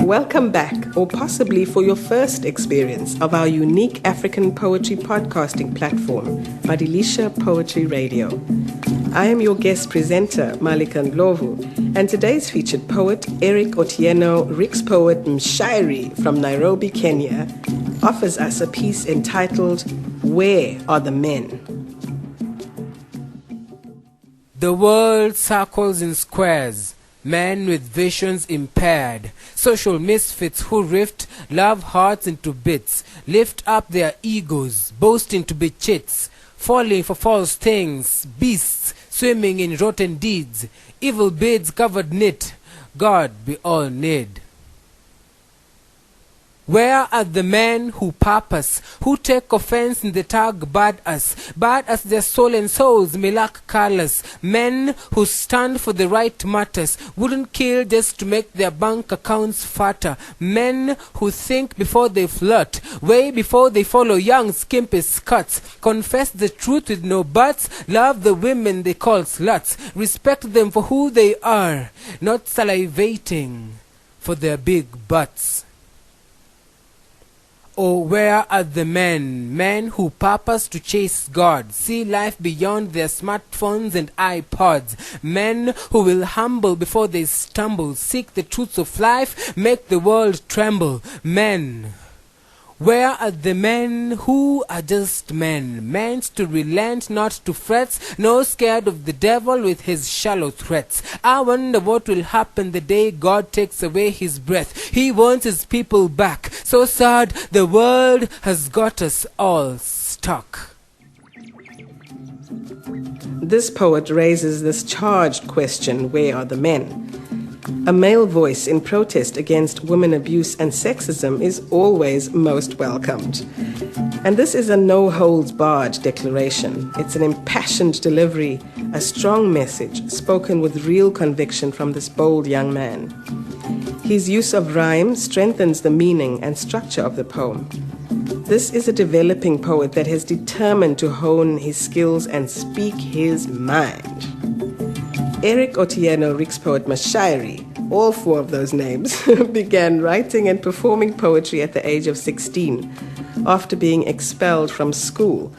Welcome back, or possibly for your first experience of our unique African poetry podcasting platform, Badilisha Poetry Radio. I am your guest presenter, Malika Ndlovu, and today's featured poet, Eric Otieno Rixpoet Mshairi from Nairobi, Kenya, offers us a piece entitled, Where Are the Men? The world circles in squares. Men with visions impaired, social misfits who rift love hearts into bits, lift up their egos, boasting to be chits, falling for false things, beasts swimming in rotten deeds, evil bids covered knit, God be all need. Where are the men who purpose, who take offense in the tag bad as their soul and souls may lack colors, men who stand for the right matters, wouldn't kill just to make their bank accounts fatter, men who think before they flirt, way before they follow young skimpy skirts, confess the truth with no buts, love the women they call sluts, respect them for who they are, not salivating for their big butts. Oh, where are the men who purpose to chase God, see life beyond their smartphones and iPods, men who will humble before they stumble, seek the truths of life, make the world tremble, men. Where are the men who are just men, meant to relent, not to fret, no scared of the devil with his shallow threats? I wonder what will happen the day God takes away his breath. He wants his people back. So sad, the world has got us all stuck. This poet raises this charged question, where are the men? A male voice in protest against women abuse and sexism is always most welcomed. And this is a no-holds-barred declaration. It's an impassioned delivery, a strong message spoken with real conviction from this bold young man. His use of rhyme strengthens the meaning and structure of the poem. This is a developing poet that has determined to hone his skills and speak his mind. Eric Otieno Rixpoet Mshairi, all four of those names, began writing and performing poetry at the age of 16, after being expelled from school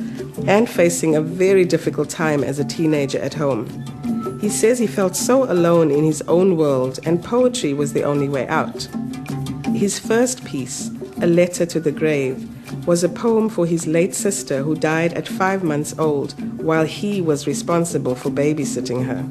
and facing a very difficult time as a teenager at home. He says he felt so alone in his own world and poetry was the only way out. His first piece, A Letter to the Grave, was a poem for his late sister who died at 5 months old while he was responsible for babysitting her.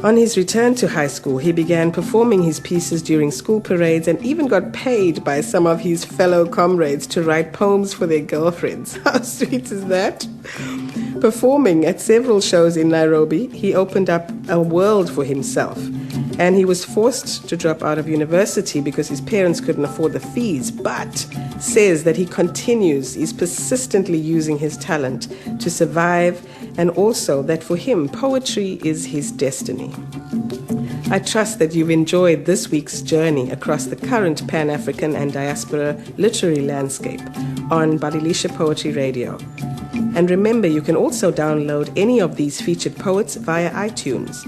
On his return to high school, he began performing his pieces during school parades and even got paid by some of his fellow comrades to write poems for their girlfriends. How sweet is that? Performing at several shows in Nairobi, he opened up a world for himself. And he was forced to drop out of university because his parents couldn't afford the fees, but says that he is persistently using his talent to survive, and also that for him, poetry is his destiny. I trust that you've enjoyed this week's journey across the current Pan-African and diaspora literary landscape on Badilisha Poetry Radio. And remember, you can also download any of these featured poets via iTunes.